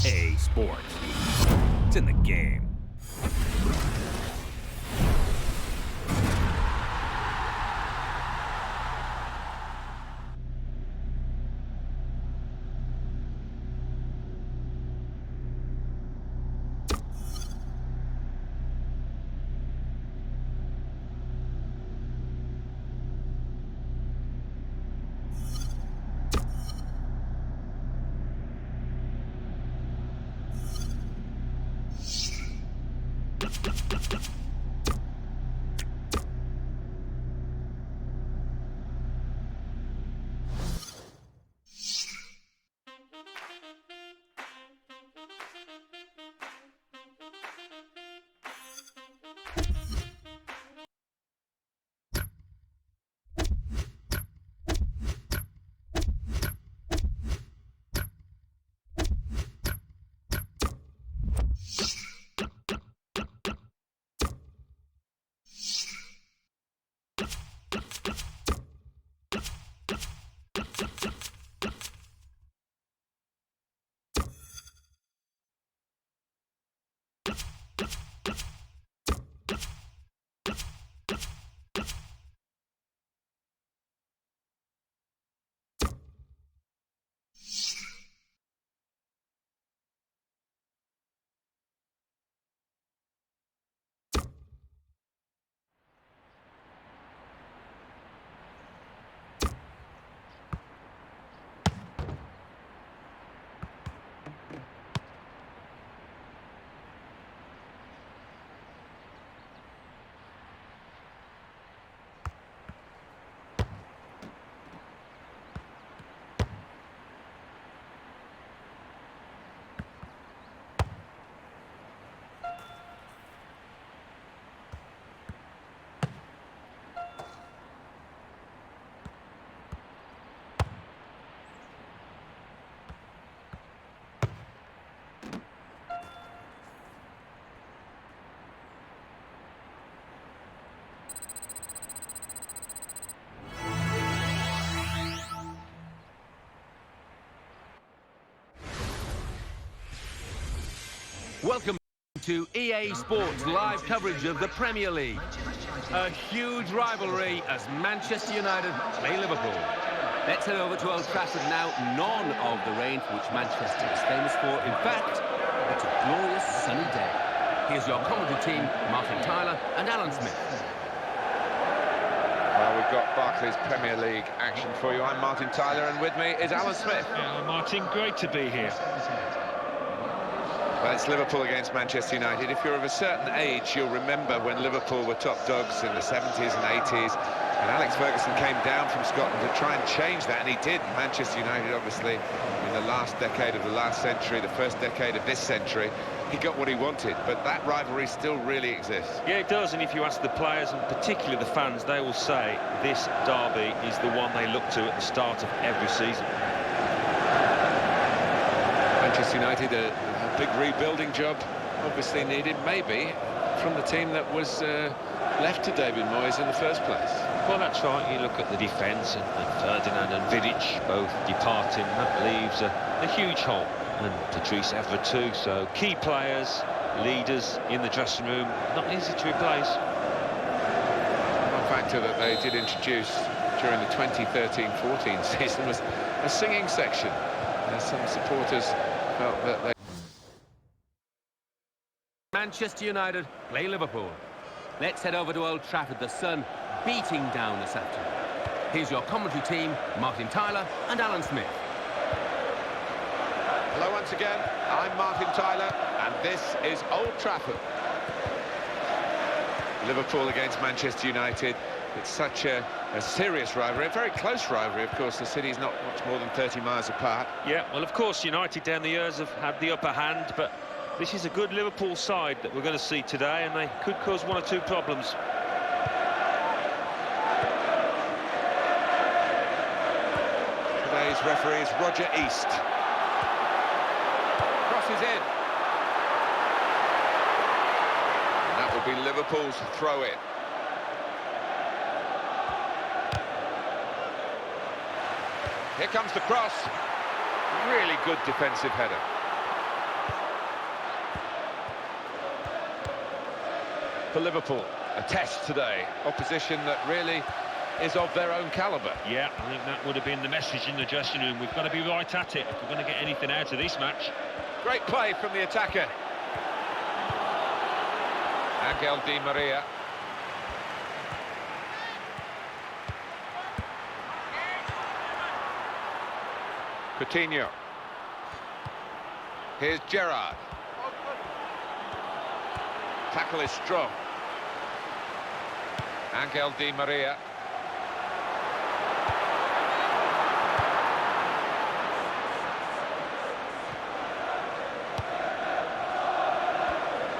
EA Sports. It's in the game. Welcome to EA Sports live coverage of the Premier League. A huge rivalry as Manchester United play Liverpool. Let's head over to Old Trafford now. None of the rain for which Manchester is famous for. In fact, it's a glorious sunny day. Here's your commentary team, Martin Tyler and Alan Smith. Well, we've got Barclays Premier League action for you. I'm Martin Tyler, and with me is Alan Smith. Yeah, Martin, great to be here. Well, it's Liverpool against Manchester United. If you're of a certain age, you'll remember when Liverpool were top dogs in the 70s and 80s, and Alex Ferguson came down from Scotland to try and change that, and he did. Manchester United, obviously, in the last decade of the last century, the first decade of this century, he got what he wanted, but that rivalry still really exists. Yeah, it does, and if you ask the players, and particularly the fans, they will say this derby is the one they look to at the start of every season. Manchester United, a big rebuilding job obviously needed, maybe from the team that was left to David Moyes in the first place. Well, that's right. You look at the defence, and Ferdinand and Vidic both departing. That leaves a huge hole, and Patrice Evra too. So key players, leaders in the dressing room, not easy to replace. One factor that they did introduce during the 2013-14 season was a singing section. Some supporters felt that they... Manchester United play Liverpool. Let's head over to Old Trafford, the sun beating down this afternoon. Here's your commentary team, Martin Tyler and Alan Smith. Hello once again, I'm Martin Tyler, and this is Old Trafford. Liverpool against Manchester United. It's such a serious rivalry, a very close rivalry, of course. The city's not much more than 30 miles apart. Yeah, well, of course, United down the years have had the upper hand, but this is a good Liverpool side that we're going to see today, and they could cause one or two problems. Today's referee is Roger East. Crosses in. And that will be Liverpool's throw-in. Here comes the cross. Really good defensive header. for Liverpool. A test today. Opposition that really is of their own calibre. Yeah, I think that would have been the message in the dressing room. We've got to be right at it if we're going to get anything out of this match. Great play from the attacker. Angel Di Maria. Coutinho. Here's Gerrard. Tackle is strong. Angel Di Maria.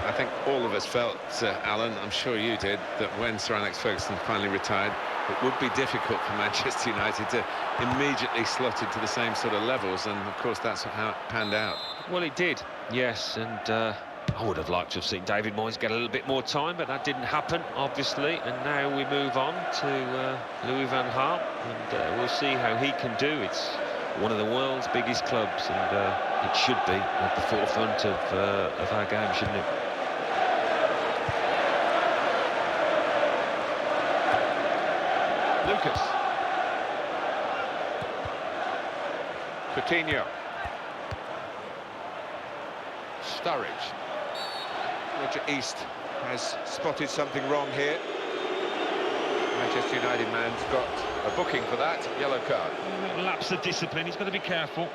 I think all of us felt, Alan, I'm sure you did, that when Sir Alex Ferguson finally retired, it would be difficult for Manchester United to immediately slot into the same sort of levels, and of course that's how it panned out. Well, it did, yes, and I would have liked to have seen David Moyes get a little bit more time, but that didn't happen, obviously, and now we move on to Louis van Gaal, and we'll see how he can do. It's one of the world's biggest clubs, and it should be at the forefront of our game, shouldn't it? Lucas. Coutinho. Sturridge. Roger East has spotted something wrong here. Manchester United man's got a booking for that, yellow card. A little lapse of discipline, he's got to be careful.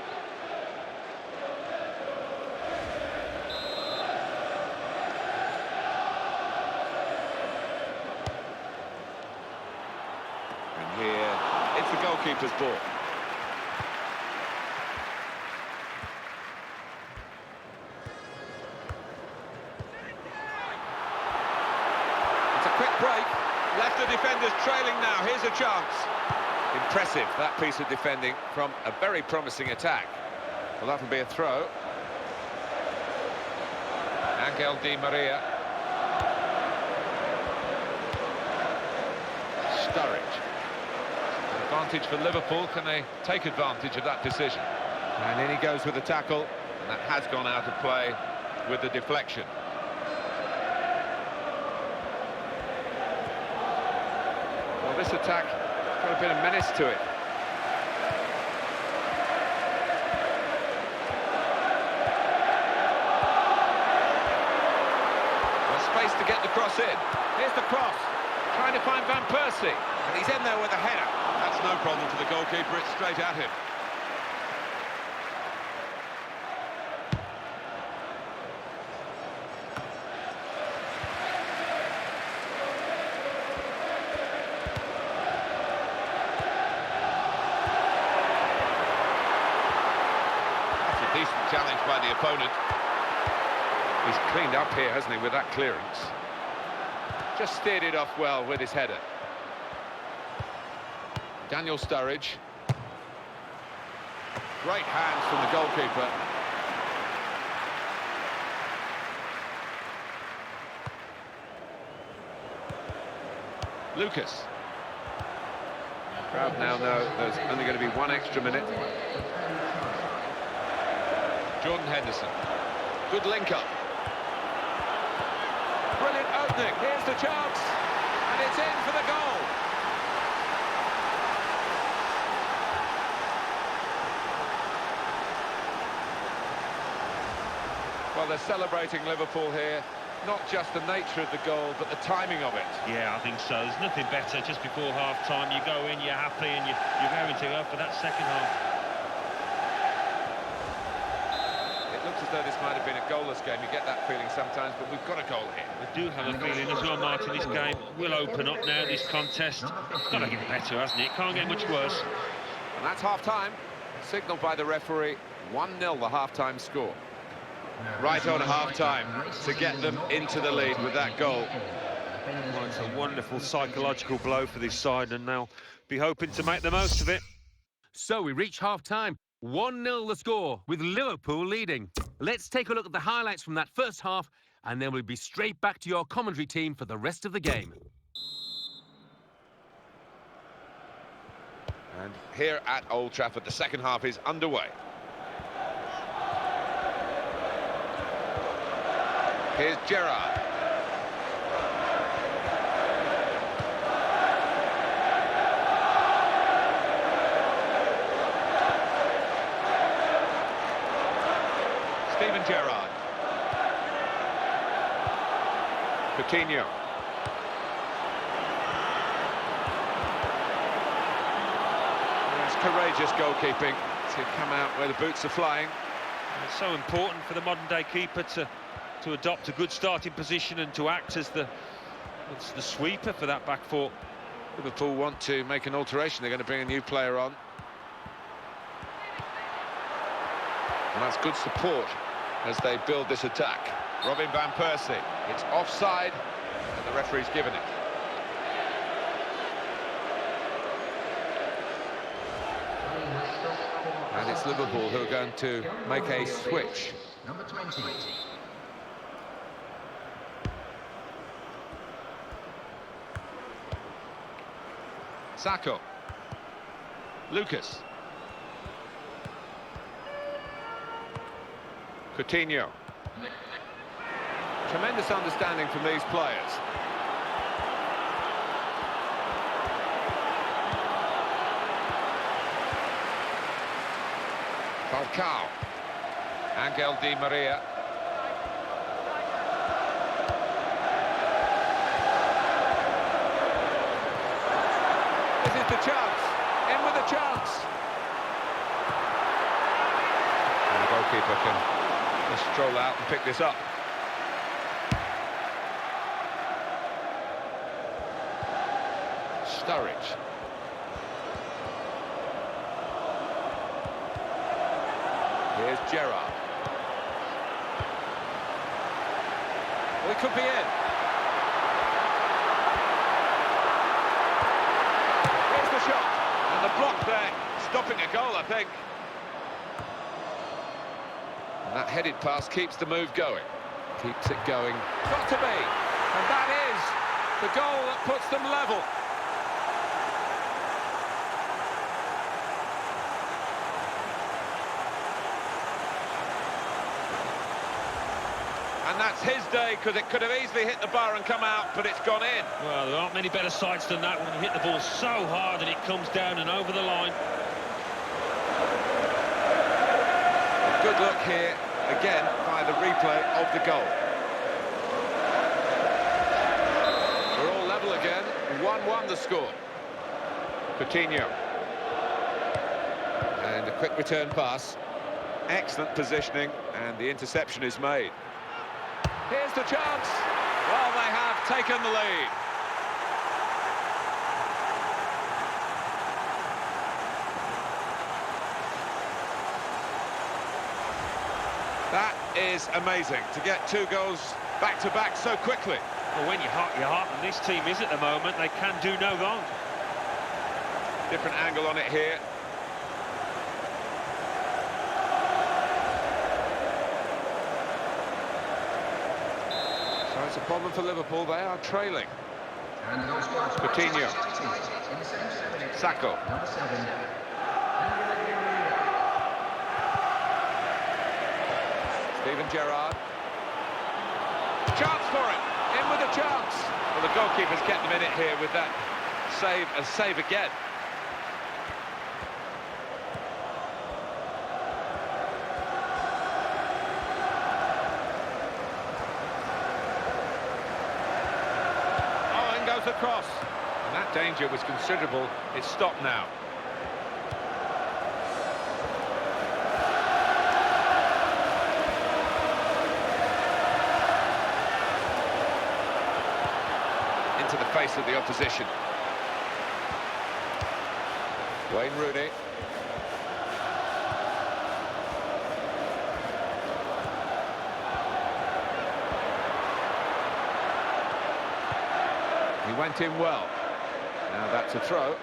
And here, it's the goalkeeper's ball. Quick break, left the defenders trailing now, here's a chance. Impressive, that piece of defending from a very promising attack. Well, that'll be a throw. Angel Di Maria. Sturridge. Advantage for Liverpool, can they take advantage of that decision? And in he goes with the tackle, and that has gone out of play with the deflection. This attack got a bit of menace to it. Well, space to get the cross in. Here's the cross, trying to find Van Persie, and he's in there with a header. That's no problem for the goalkeeper, it's straight at him. Decent challenge by the opponent. He's cleaned up here, hasn't he, with that clearance. Just steered it off well with his header. Daniel Sturridge. Great hands from the goalkeeper. Lucas. The crowd now know there's only going to be one extra minute. Jordan Henderson. Good link-up. Brilliant opening. Here's the chance. And it's in for the goal. Well, they're celebrating Liverpool here. Not just the nature of the goal, but the timing of it. Yeah, I think so. There's nothing better just before half-time. You go in, you're happy, and you're going to go for that second half. Looks as though this might have been a goalless game. You get that feeling sometimes, but we've got a goal here. We do have a feeling as well, Martin. This game will open up now, this contest. It's got to get better, hasn't it? It can't get much worse. And that's half-time, signalled by the referee. 1-0 the half-time score. Right on half-time to get them into the lead with that goal. Well, it's a wonderful psychological blow for this side, and they'll be hoping to make the most of it. So we reach half-time. 1-0 the score, with Liverpool leading. Let's take a look at the highlights from that first half, and then we'll be straight back to your commentary team for the rest of the game. And here at Old Trafford, the second half is underway. Here's Gerrard. Gerrard. Coutinho. That's courageous goalkeeping to come out where the boots are flying. It's so important for the modern-day keeper to adopt a good starting position and to act as the sweeper for that back four. Liverpool want to make an alteration. They're going to bring a new player on. And that's good support as they build this attack. Robin van Persie. It's offside, and the referee's given it. And it's Liverpool who are going to make a switch. Number 20. Sacco. Lucas. Coutinho. Tremendous understanding from these players. Falcao. Angel Di Maria. This is the chance. In with a chance. And the goalkeeper can just stroll out and pick this up. Sturridge. Here's Gerrard. We could be in. Here's the shot. And the block there, stopping a goal, I think. And that headed pass keeps the move going. Keeps it going. Got to be. And that is the goal that puts them level. And that's his day, because it could have easily hit the bar and come out, but it's gone in. Well, there aren't many better sights than that when you hit the ball so hard and it comes down and over the line. A good look here, again, by the replay of the goal. We're all level again, 1-1 the score. Coutinho. And a quick return pass. Excellent positioning, and the interception is made. Here's the chance. Well, they have taken the lead. That is amazing, to get two goals back-to-back so quickly. Well, when your heart and this team is at the moment, they can do no wrong. Different angle on it here. So it's a problem for Liverpool. They are trailing. And the goal scorer for Coutinho. Manchester United in the 77 minute. Sacco. Number 7. Steven Gerrard. Chance for it. In with a chance. Well, the goalkeeper's kept them in it here with that save and save again. Oh, in goes the cross. And that danger was considerable. It's stopped now. Into the face of the opposition. Wayne Rooney. He went in well. Now that's a throw.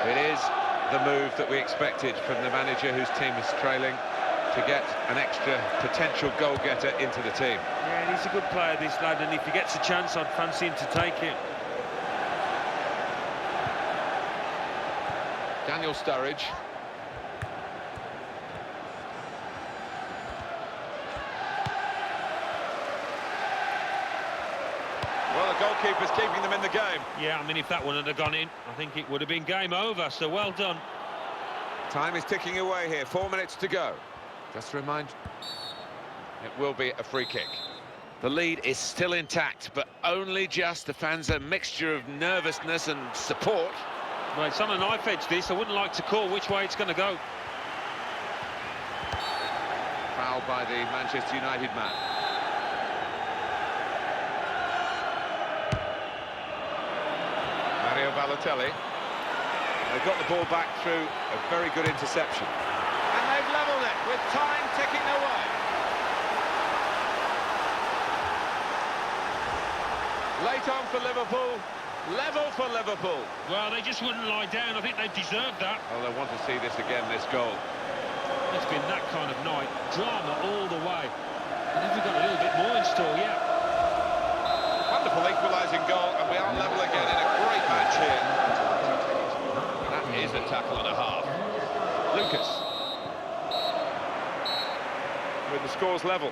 It is the move that we expected from the manager whose team is trailing, to get an extra potential goal-getter into the team. Yeah, he's a good player, this lad, and if he gets a chance, I'd fancy him to take it. Daniel Sturridge. Well, the goalkeeper's keeping them in the game. Yeah, I mean, if that one had gone in, I think it would have been game over, so well done. Time is ticking away here, 4 minutes to go. Just to remind, it will be a free kick. The lead is still intact, but only just. The fans are a mixture of nervousness and support. Well, it's on a knife edge, this. I wouldn't like to call which way it's going to go. Foul by the Manchester United man. Mario Balotelli. They've got the ball back through a very good interception. And they've levelled it with time ticking away. Late on for Liverpool, level for Liverpool. Well, they just wouldn't lie down. I think they deserved that. Well, they want to see this again, this goal. It's been that kind of night. Drama all the way. And have we got a little bit more in store? Yeah. Wonderful equalising goal, and we are level again in a great match here. That is a tackle and a half. Lucas. With the scores level.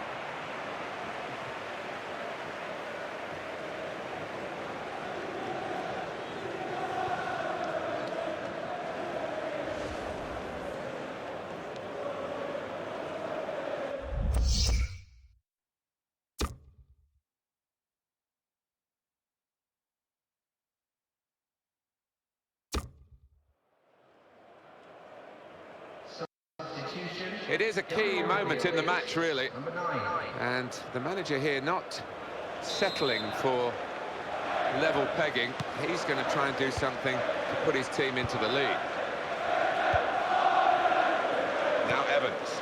It is a key moment in the match, really. And the manager here not settling for level pegging. He's going to try and do something to put his team into the lead. Now Evans.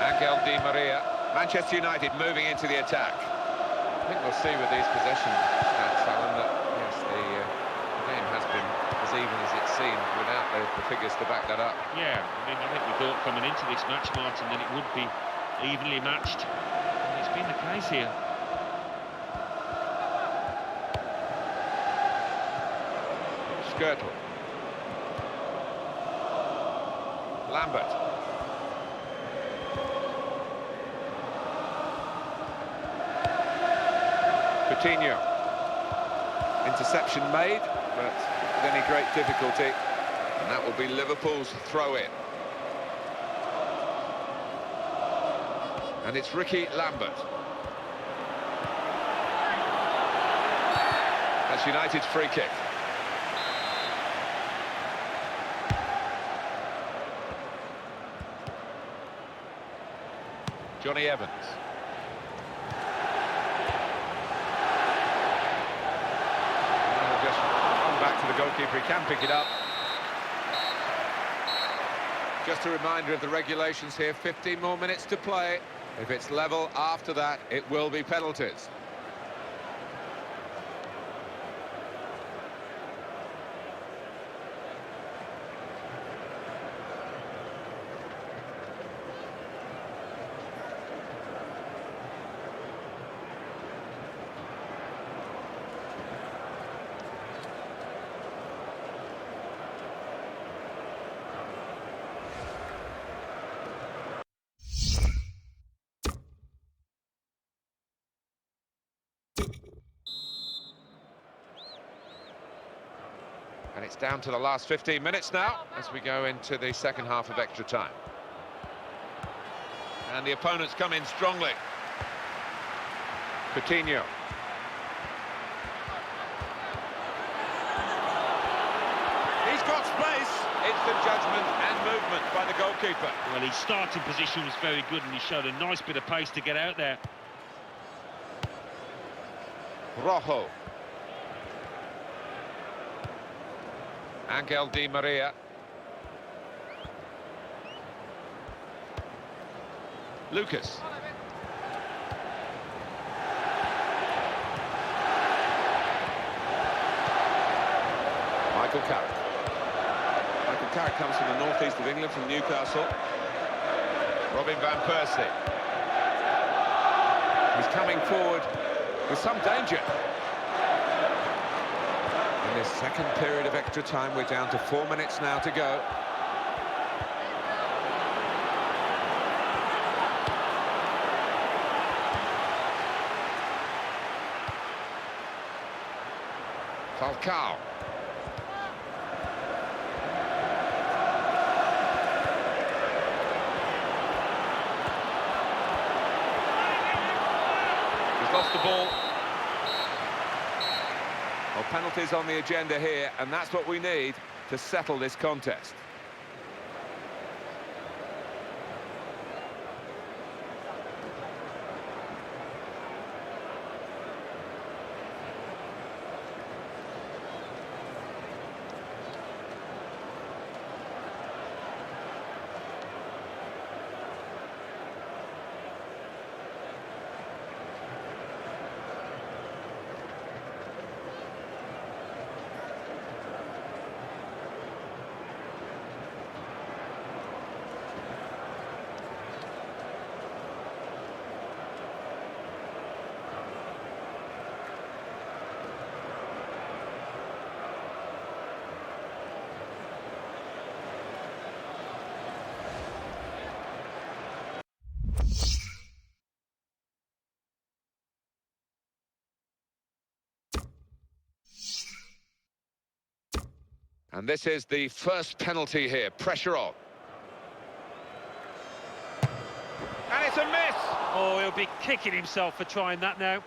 Angel Di Maria. Manchester United moving into the attack. I think we'll see with these possession stats, Alan, that yes, the game has been as even as it seemed without the figures to back that up. Yeah, I think we thought coming into this match, Martin, that it would be evenly matched. And it's been the case here. Skirtle. Lambert. Coutinho. Interception made, but with any great difficulty. And that will be Liverpool's throw-in. And it's Ricky Lambert. That's United's free kick. Johnny Evans. Back to the goalkeeper, he can pick it up. Just a reminder of the regulations here, 15 more minutes to play. If it's level after that, it will be penalties. And it's down to the last 15 minutes now as we go into the second half of extra time. And the opponents come in strongly. Coutinho. He's got space. Instant judgment and movement by the goalkeeper. Well, his starting position was very good and he showed a nice bit of pace to get out there. Rojo. Angel Di Maria. Lucas. Michael Carrick. Michael Carrick comes from the northeast of England, from Newcastle. Robin van Persie. He's coming forward with some danger. In this second period of extra time, we're down to 4 minutes now to go. Falcao. He's lost the ball. Well, penalties on the agenda here, and that's what we need to settle this contest. And this is the first penalty here. Pressure on. And it's a miss! Oh, he'll be kicking himself for trying that now.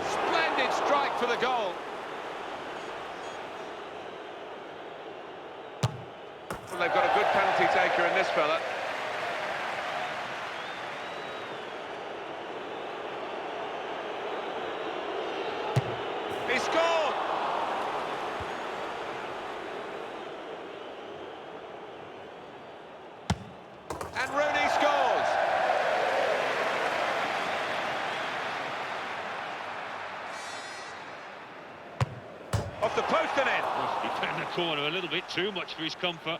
Splendid strike for the goal. Well, they've got a good penalty taker in this fella. He scored! And Rooney scores! Off the post and in. Oh, he found the corner a little bit too much for his comfort.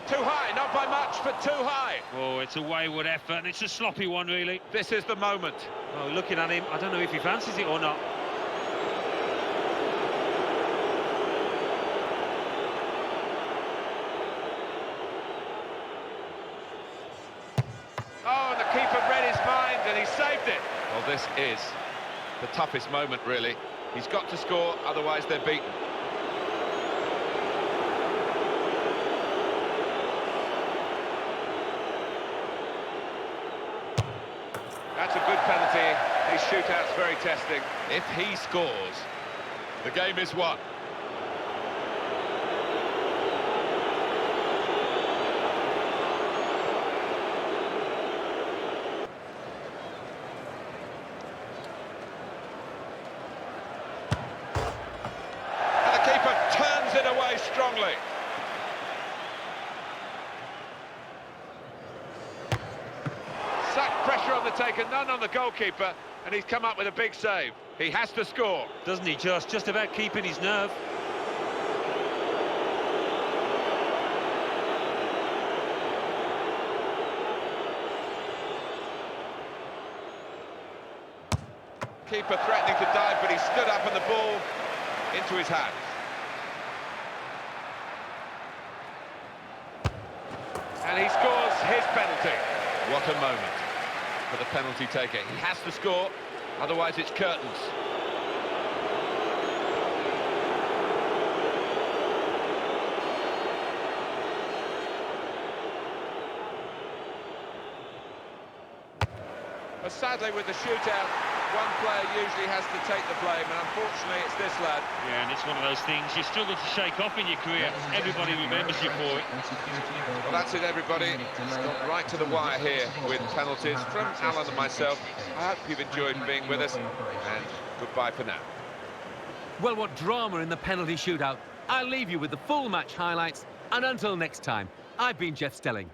Too high, not by much, but too high. Oh, it's a wayward effort, and it's a sloppy one, really. This is the moment. Oh, looking at him, I don't know if he fancies it or not. Oh, and the keeper read his mind, and he saved it. Well, this is the toughest moment, really. He's got to score, otherwise they're beaten. That's a good penalty. His shootout's very testing. If he scores, the game is won. And the keeper turns it away strongly. Such pressure on the taker, none on the goalkeeper, and he's come up with a big save. He has to score. Doesn't he just about keeping his nerve. Keeper threatening to dive, but he stood up and the ball into his hands. And he scores his penalty. What a moment for the penalty taker. He has to score, otherwise it's curtains. But sadly, with the shootout, one player usually has to take the blame, and unfortunately it's this lad. Yeah, and it's one of those things you struggle to shake off in your career. Everybody remembers you for it. Well, that's it, everybody. It's gone right to the wire here with penalties from Alan and myself. I hope you've enjoyed being with us, and goodbye for now. Well, what drama in the penalty shootout. I'll leave you with the full match highlights, and until next time, I've been Jeff Stelling.